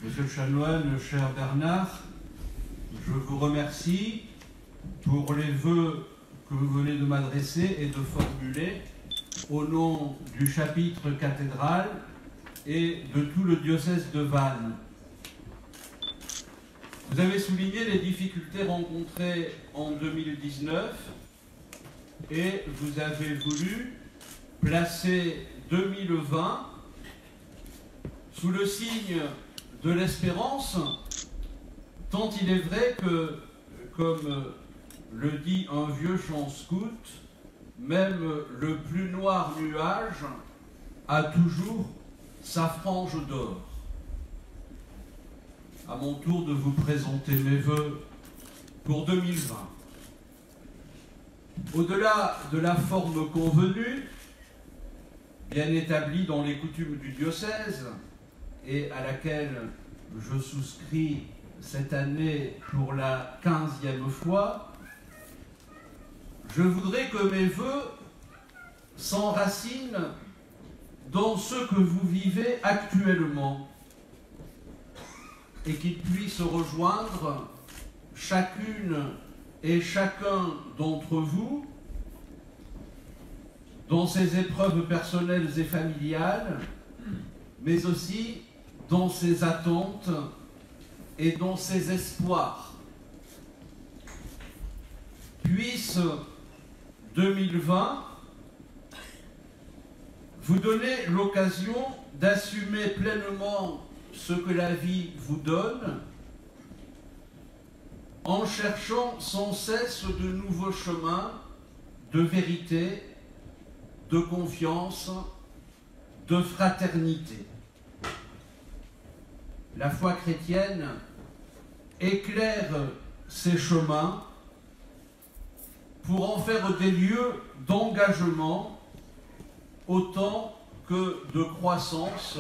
Monsieur le chanoine, cher Bernard, je vous remercie pour les vœux que vous venez de m'adresser et de formuler au nom du chapitre cathédral et de tout le diocèse de Vannes. Vous avez souligné les difficultés rencontrées en 2019 et vous avez voulu placer 2020 sous le signe de l'espérance, tant il est vrai que, comme le dit un vieux chant scout, même le plus noir nuage a toujours sa frange d'or. À mon tour de vous présenter mes vœux pour 2020. Au-delà de la forme convenue, bien établie dans les coutumes du diocèse et à laquelle je souscris cette année pour la 15e fois, je voudrais que mes vœux s'enracinent dans ce que vous vivez actuellement et qu'ils puissent rejoindre chacune et chacun d'entre vous dans ses épreuves personnelles et familiales, mais aussi dans ses attentes et dans ses espoirs. Puisse 2020 vous donner l'occasion d'assumer pleinement ce que la vie vous donne, en cherchant sans cesse de nouveaux chemins de vérité, de confiance, de fraternité. La foi chrétienne éclaire ces chemins pour en faire des lieux d'engagement autant que de croissance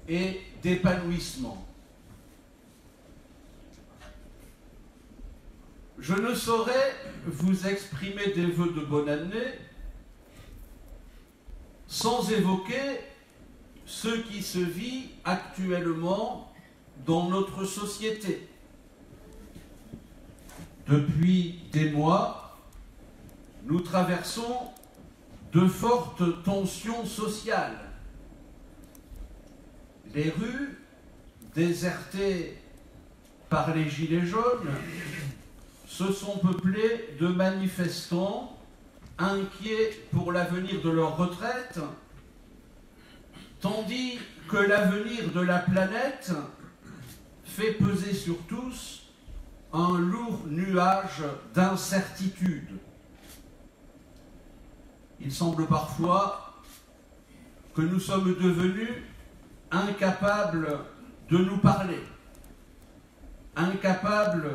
et d'épanouissement. Je ne saurais vous exprimer des vœux de bonne année sans évoquer ce qui se vit actuellement dans notre société. Depuis des mois, nous traversons de fortes tensions sociales. Les rues, désertées par les gilets jaunes, se sont peuplées de manifestants inquiets pour l'avenir de leur retraite, tandis que l'avenir de la planète fait peser sur tous un lourd nuage d'incertitude. Il semble parfois que nous sommes devenus incapables de nous parler, incapables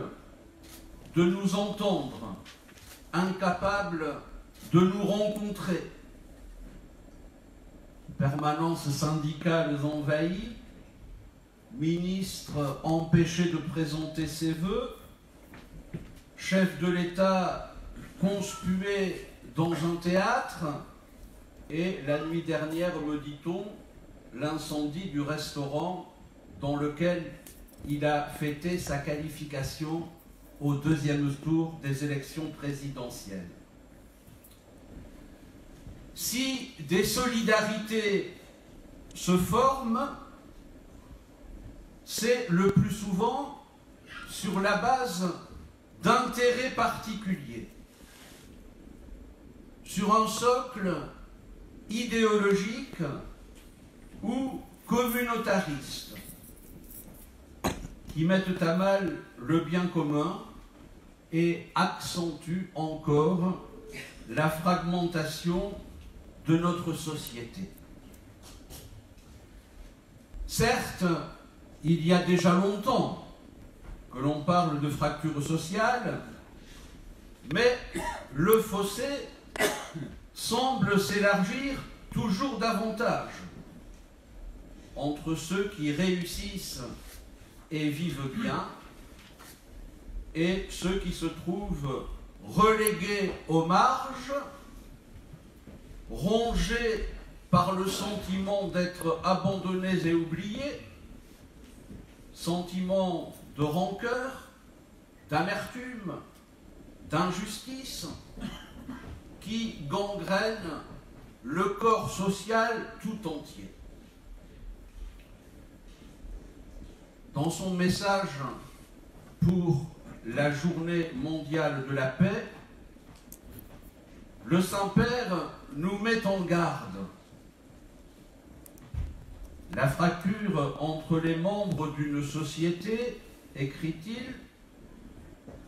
de nous entendre, incapables de nous rencontrer. Permanences syndicales envahies, ministres empêchés de présenter ses vœux, chefs de l'État conspués dans un théâtre, et la nuit dernière, me dit-on, l'incendie du restaurant dans lequel il a fêté sa qualification au deuxième tour des élections présidentielles. Si des solidarités se forment, c'est le plus souvent sur la base d'intérêts particuliers, sur un socle idéologique ou communautariste, qui mettent à mal le bien commun et accentuent encore la fragmentation de notre société. Certes, il y a déjà longtemps que l'on parle de fracture sociale, mais le fossé semble s'élargir toujours davantage entre ceux qui réussissent et vivent bien et ceux qui se trouvent relégués aux marges, rongés par le sentiment d'être abandonnés et oubliés, sentiment de rancœur, d'amertume, d'injustice qui gangrène le corps social tout entier. Dans son message pour la journée mondiale de la paix, le Saint-Père nous met en garde. La fracture entre les membres d'une société, écrit-il,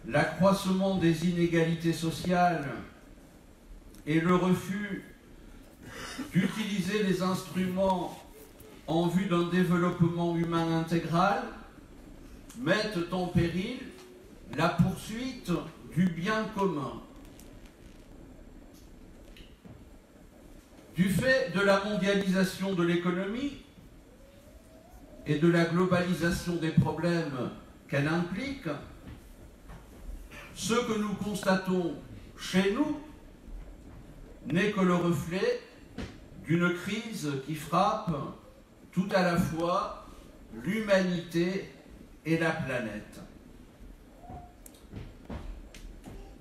l'accroissement des inégalités sociales et le refus d'utiliser les instruments en vue d'un développement humain intégral mettent en péril la poursuite du bien commun. Du fait de la mondialisation de l'économie et de la globalisation des problèmes qu'elle implique, ce que nous constatons chez nous n'est que le reflet d'une crise qui frappe tout à la fois l'humanité et la planète.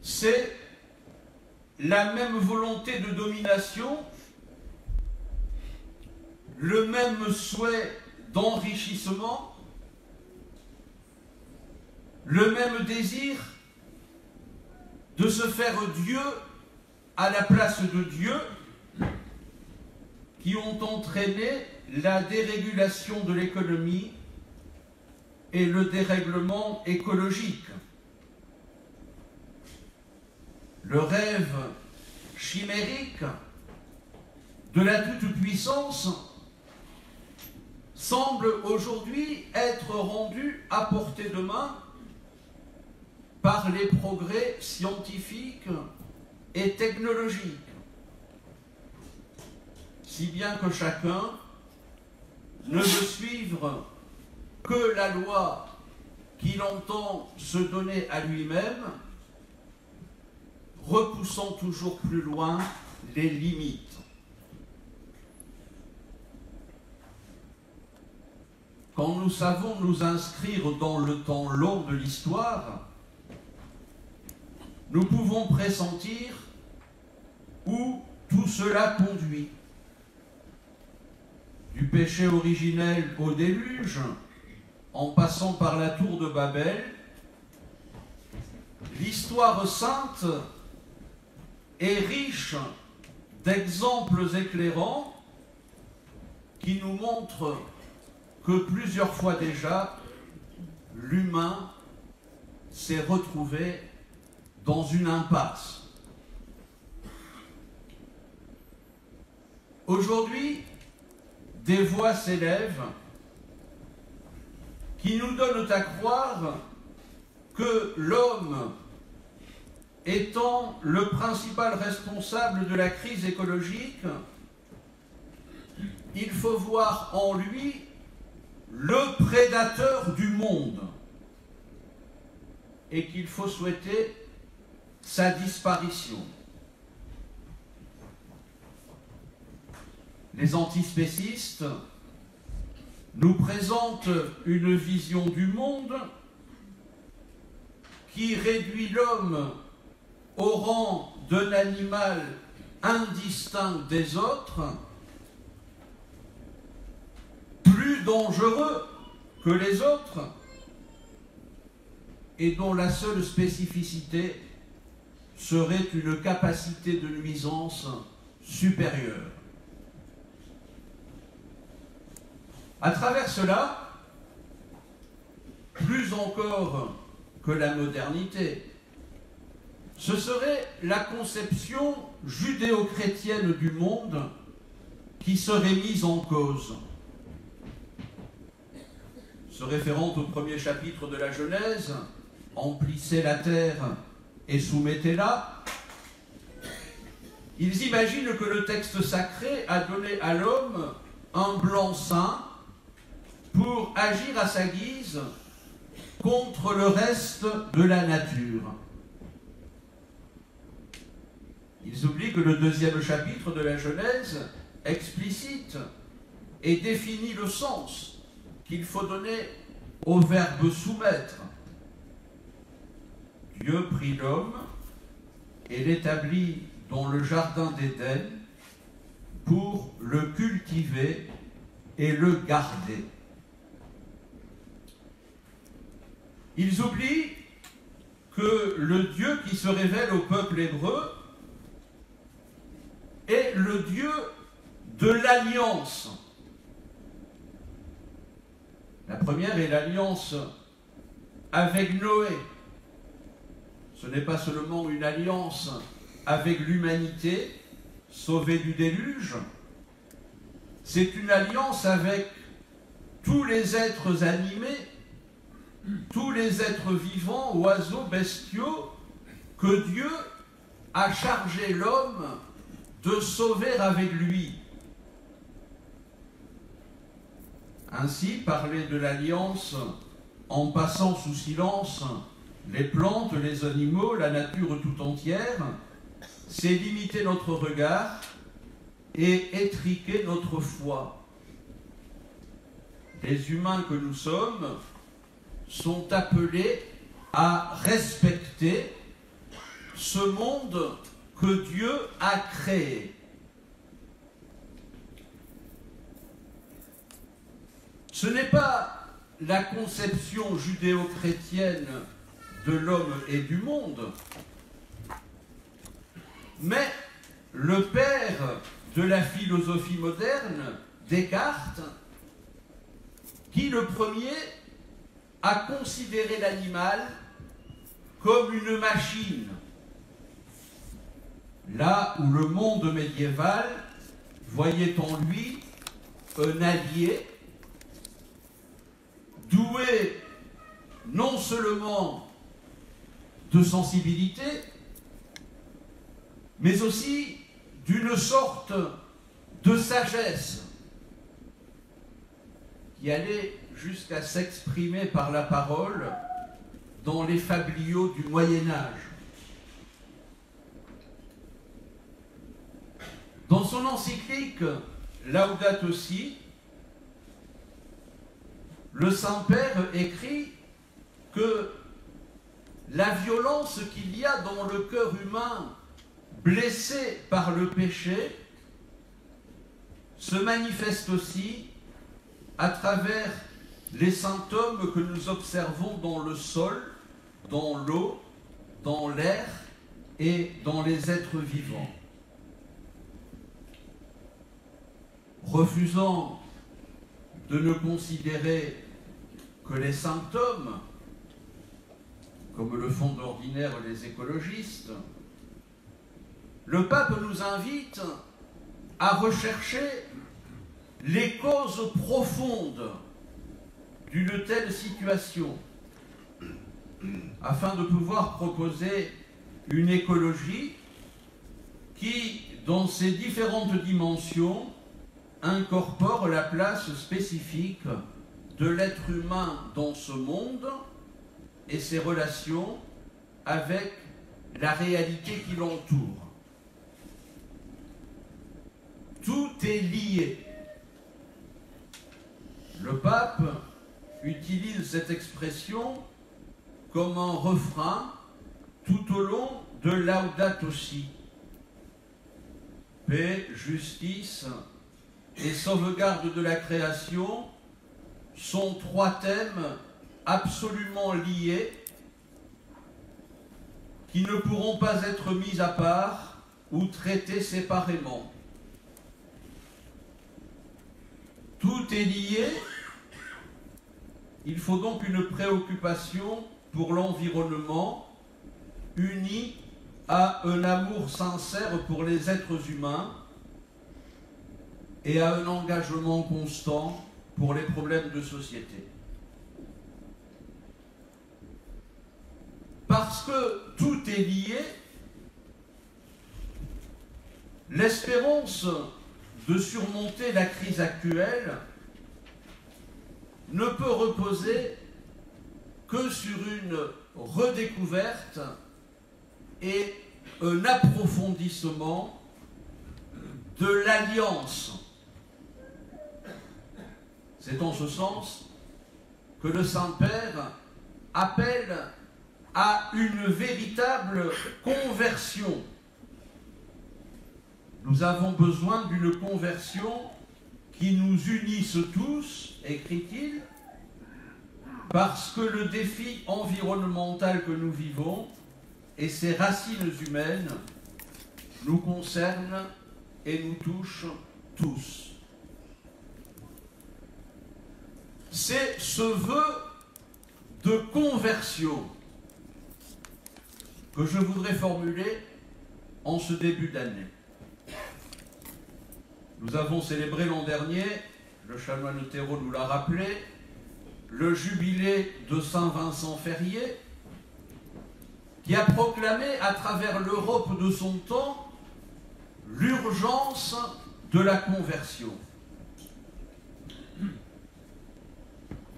C'est la même volonté de domination, le même souhait d'enrichissement, le même désir de se faire Dieu à la place de Dieu qui ont entraîné la dérégulation de l'économie et le dérèglement écologique. Le rêve chimérique de la toute-puissance semble aujourd'hui être rendu à portée de main par les progrès scientifiques et technologiques, si bien que chacun ne veut suivre que la loi qu'il entend se donner à lui-même, repoussant toujours plus loin les limites. Quand nous savons nous inscrire dans le temps long de l'histoire, nous pouvons pressentir où tout cela conduit. Du péché originel au déluge, en passant par la tour de Babel, l'histoire sainte est riche d'exemples éclairants qui nous montrent que plusieurs fois déjà, l'humain s'est retrouvé dans une impasse. Aujourd'hui, des voix s'élèvent qui nous donnent à croire que l'homme étant le principal responsable de la crise écologique, il faut voir en lui le prédateur du monde et qu'il faut souhaiter sa disparition. Les antispécistes nous présentent une vision du monde qui réduit l'homme au rang d'un animal indistinct des autres, plus dangereux que les autres, et dont la seule spécificité serait une capacité de nuisance supérieure. À travers cela, plus encore que la modernité, ce serait la conception judéo-chrétienne du monde qui serait mise en cause. Se référant au premier chapitre de la Genèse, « Emplissez la terre et soumettez-la », ils imaginent que le texte sacré a donné à l'homme un blanc-seing pour agir à sa guise contre le reste de la nature. Ils oublient que le deuxième chapitre de la Genèse explicite et définit le sens qu'il faut donner au verbe soumettre. Dieu prit l'homme et l'établit dans le jardin d'Éden pour le cultiver et le garder. Ils oublient que le Dieu qui se révèle au peuple hébreu est le Dieu de l'alliance. La première est l'alliance avec Noé. Ce n'est pas seulement une alliance avec l'humanité sauvée du déluge, c'est une alliance avec tous les êtres animés, tous les êtres vivants, oiseaux, bestiaux, que Dieu a chargé l'homme de sauver avec lui. Ainsi, parler de l'alliance en passant sous silence les plantes, les animaux, la nature tout entière, c'est limiter notre regard et étriquer notre foi. Les humains que nous sommes sont appelés à respecter ce monde que Dieu a créé. Ce n'est pas la conception judéo-chrétienne de l'homme et du monde, mais le père de la philosophie moderne, Descartes, qui le premier a considéré l'animal comme une machine, là où le monde médiéval voyait en lui un allié doué non seulement de sensibilité, mais aussi d'une sorte de sagesse qui allait jusqu'à s'exprimer par la parole dans les fabliaux du Moyen-Âge. Dans son encyclique Laudato Si, le Saint-Père écrit que la violence qu'il y a dans le cœur humain blessé par le péché se manifeste aussi à travers les symptômes que nous observons dans le sol, dans l'eau, dans l'air et dans les êtres vivants. Refusant de ne considérer que les symptômes, comme le font d'ordinaire les écologistes, le pape nous invite à rechercher les causes profondes d'une telle situation, afin de pouvoir proposer une écologie qui, dans ses différentes dimensions, incorpore la place spécifique de l'être humain dans ce monde et ses relations avec la réalité qui l'entoure. Tout est lié. Le pape utilise cette expression comme un refrain tout au long de Laudato Si. Paix, justice et sauvegarde de la création sont trois thèmes absolument liés qui ne pourront pas être mis à part ou traités séparément. Tout est lié. Il faut donc une préoccupation pour l'environnement unie à un amour sincère pour les êtres humains et à un engagement constant pour les problèmes de société. Parce que tout est lié, l'espérance de surmonter la crise actuelle ne peut reposer que sur une redécouverte et un approfondissement de l'alliance. C'est en ce sens que le Saint-Père appelle à une véritable conversion. Nous avons besoin d'une conversion qui nous unisse tous, écrit-il, parce que le défi environnemental que nous vivons et ses racines humaines nous concernent et nous touchent tous. C'est ce vœu de conversion que je voudrais formuler en ce début d'année. Nous avons célébré l'an dernier, le chanoine Thérault nous l'a rappelé, le jubilé de Saint-Vincent Ferrier, qui a proclamé à travers l'Europe de son temps l'urgence de la conversion.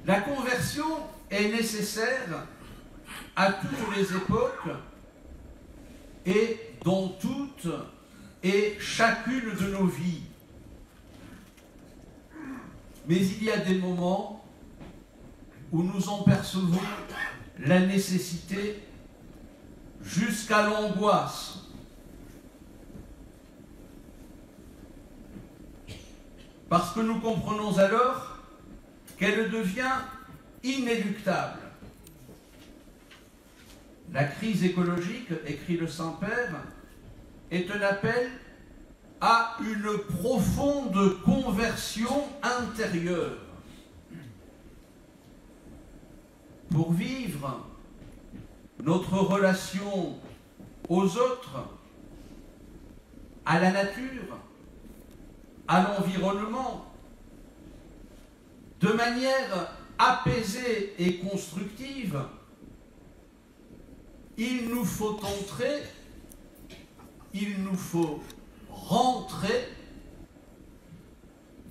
La conversion est nécessaire à toutes les époques et dans toutes et chacune de nos vies. Mais il y a des moments où nous en percevons la nécessité jusqu'à l'angoisse. Parce que nous comprenons alors qu'elle devient inéluctable. La crise écologique, écrit le Saint-Père, est un appel à une profonde conversion intérieure. Pour vivre notre relation aux autres, à la nature, à l'environnement, de manière apaisée et constructive, il nous faut entrer, il nous faut rentrer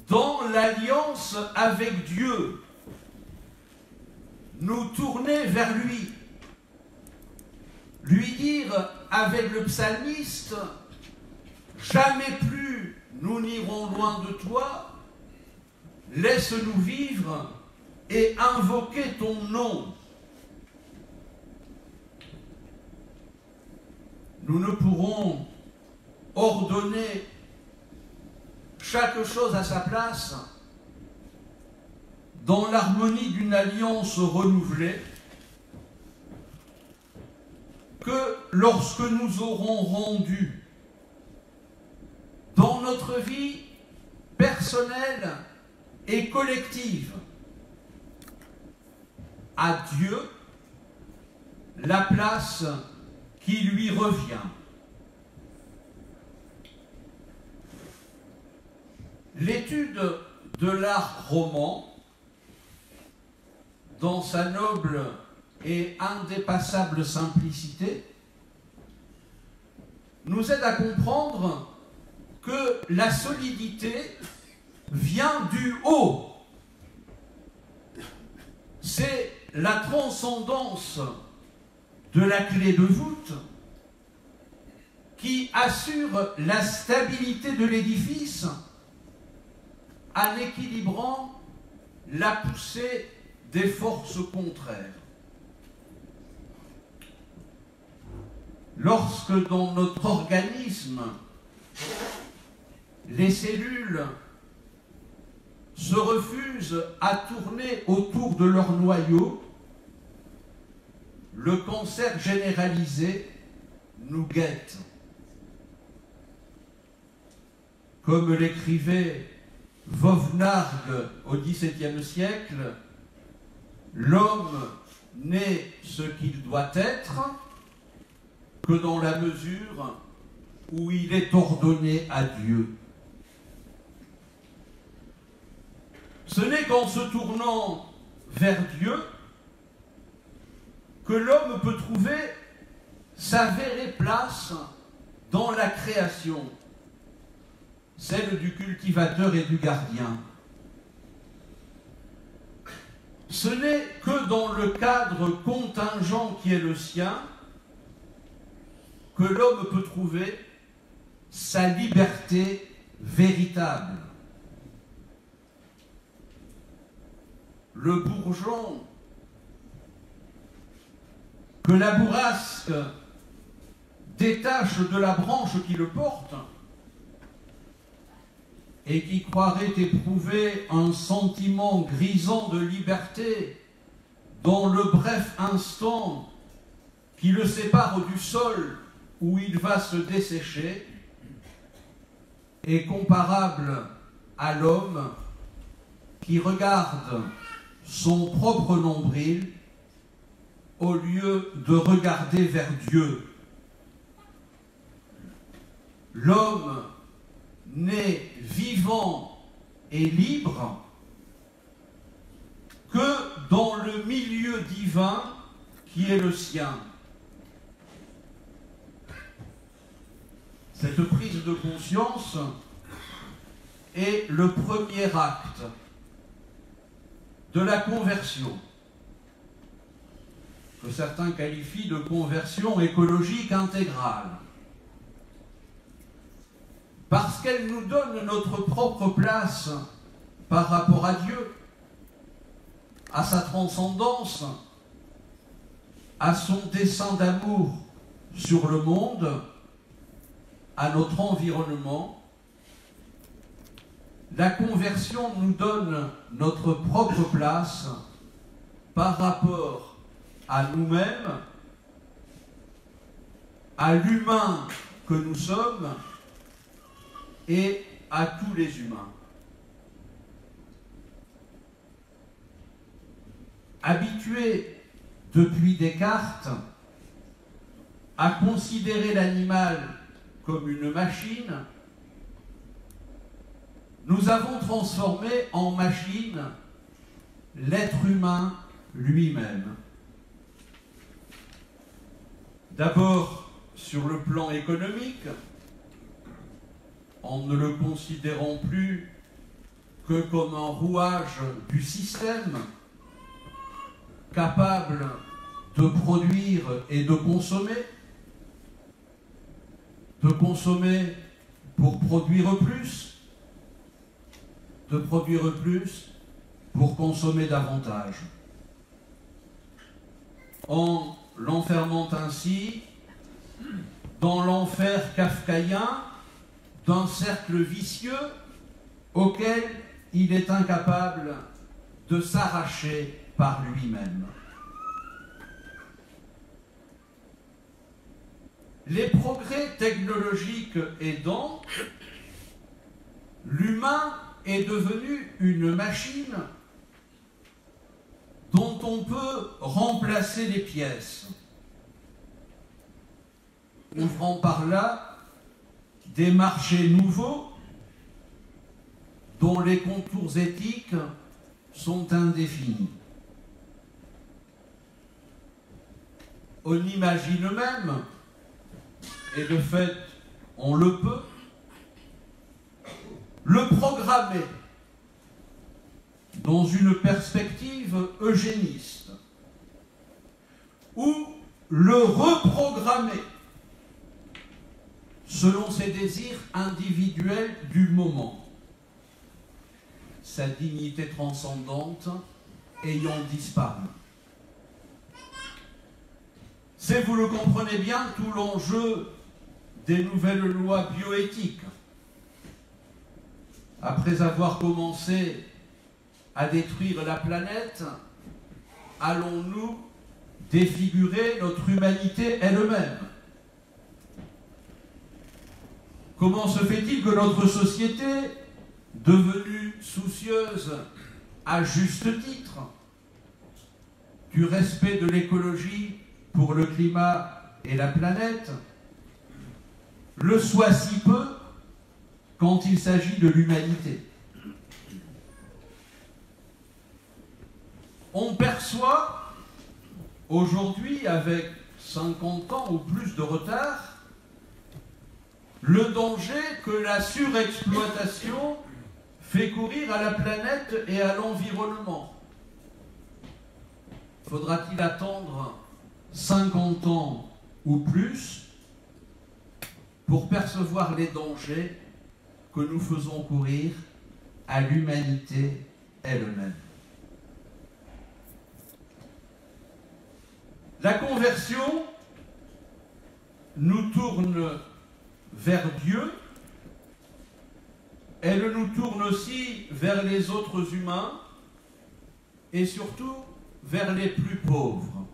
dans l'alliance avec Dieu, nous tourner vers lui, lui dire avec le psalmiste, jamais plus nous n'irons loin de toi, laisse-nous vivre et invoquer ton nom. Nous ne pourrons ordonner chaque chose à sa place dans l'harmonie d'une alliance renouvelée que lorsque nous aurons rendu dans notre vie personnelle et collective à Dieu la place qui lui revient. L'étude de l'art roman, dans sa noble et indépassable simplicité, nous aide à comprendre que la solidité vient du haut. C'est la transcendance de la clé de voûte qui assure la stabilité de l'édifice en équilibrant la poussée des forces contraires. Lorsque dans notre organisme, les cellules se refusent à tourner autour de leur noyau, le cancer généralisé nous guette. Comme l'écrivait Vauvenargues au XVIIe siècle, l'homme n'est ce qu'il doit être que dans la mesure où il est ordonné à Dieu. Ce n'est qu'en se tournant vers Dieu que l'homme peut trouver sa vraie place dans la création, celle du cultivateur et du gardien. Ce n'est que dans le cadre contingent qui est le sien que l'homme peut trouver sa liberté véritable. le bourgeon que la bourrasque détache de la branche qui le porte et qui croirait éprouver un sentiment grisant de liberté dans le bref instant qui le sépare du sol où il va se dessécher, est comparable à l'homme qui regarde son propre nombril au lieu de regarder vers Dieu. L'homme n'est vivant et libre que dans le milieu divin qui est le sien. Cette prise de conscience est le premier acte de la conversion, que certains qualifient de conversion écologique intégrale, parce qu'elle nous donne notre propre place par rapport à Dieu, à sa transcendance, à son dessein d'amour sur le monde, à notre environnement. La conversion nous donne notre propre place par rapport à nous-mêmes, à l'humain que nous sommes et à tous les humains. Habitués depuis Descartes à considérer l'animal comme une machine, nous avons transformé en machine l'être humain lui-même. D'abord sur le plan économique, en ne le considérant plus que comme un rouage du système, capable de produire et de consommer pour produire plus, de produire plus pour consommer davantage, en l'enfermant ainsi dans l'enfer kafkaïen d'un cercle vicieux auquel il est incapable de s'arracher par lui-même. Les progrès technologiques aidant, l'humain est devenu une machine dont on peut remplacer les pièces, ouvrant par là des marchés nouveaux dont les contours éthiques sont indéfinis. On imagine même, et de fait on le peut, le programmer dans une perspective eugéniste, ou le reprogrammer selon ses désirs individuels du moment, sa dignité transcendante ayant disparu. C'est, vous le comprenez bien, tout l'enjeu des nouvelles lois bioéthiques. Après avoir commencé à détruire la planète, allons-nous défigurer notre humanité elle-même? Comment se fait-il que notre société, devenue soucieuse à juste titre du respect de l'écologie pour le climat et la planète, le soit si peu quand il s'agit de l'humanité? On perçoit aujourd'hui, avec 50 ans ou plus de retard, le danger que la surexploitation fait courir à la planète et à l'environnement. Faudra-t-il attendre 50 ans ou plus pour percevoir les dangers que nous faisons courir à l'humanité elle-même? La conversion nous tourne vers Dieu, elle nous tourne aussi vers les autres humains et surtout vers les plus pauvres.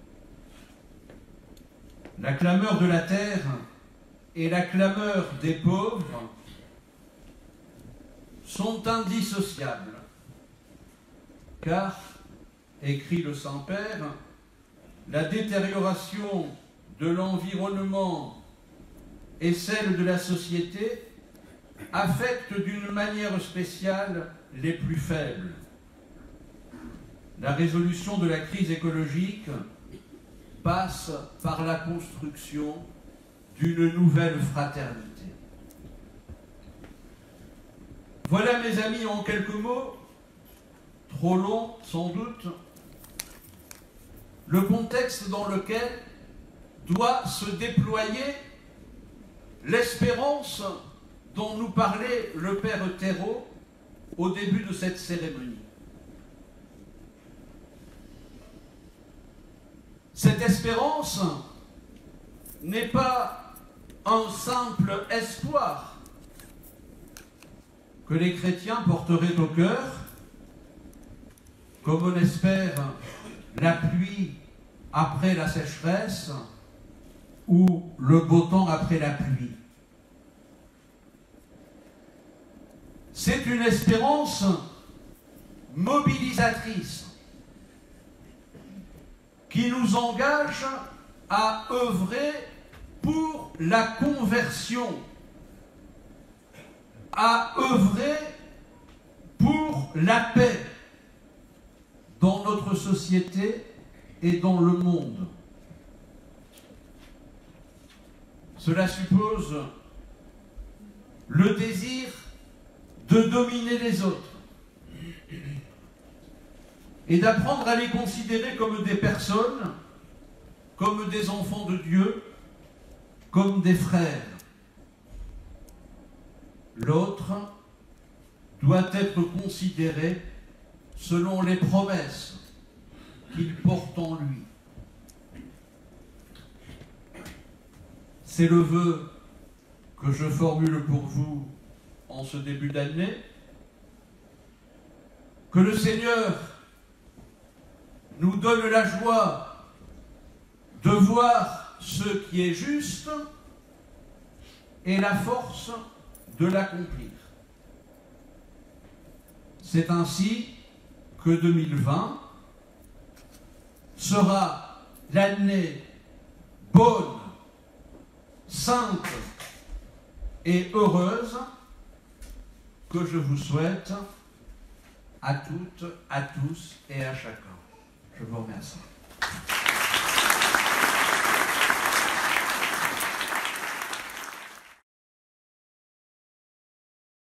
La clameur de la terre et la clameur des pauvres sont indissociables, car, écrit le Saint-Père, la détérioration de l'environnement et celle de la société affectent d'une manière spéciale les plus faibles. La résolution de la crise écologique passe par la construction d'une nouvelle fraternité. Voilà, mes amis, en quelques mots, trop long sans doute, le contexte dans lequel doit se déployer l'espérance dont nous parlait le Père Thérault au début de cette cérémonie. Cette espérance n'est pas un simple espoir que les chrétiens porteraient au cœur, comme on espère la pluie après la sécheresse ou le beau temps après la pluie. C'est une espérance mobilisatrice qui nous engage à œuvrer pour la conversion, à œuvrer pour la paix dans notre société et dans le monde. Cela suppose le désir de dominer les autres et d'apprendre à les considérer comme des personnes, comme des enfants de Dieu, comme des frères. L'autre doit être considéré selon les promesses qu'il porte en lui. C'est le vœu que je formule pour vous en ce début d'année, que le Seigneur nous donne la joie de voir ce qui est juste et la force de l'accomplir. C'est ainsi que 2020 sera l'année bonne, sainte et heureuse que je vous souhaite à toutes, à tous et à chacun. Je vous remercie.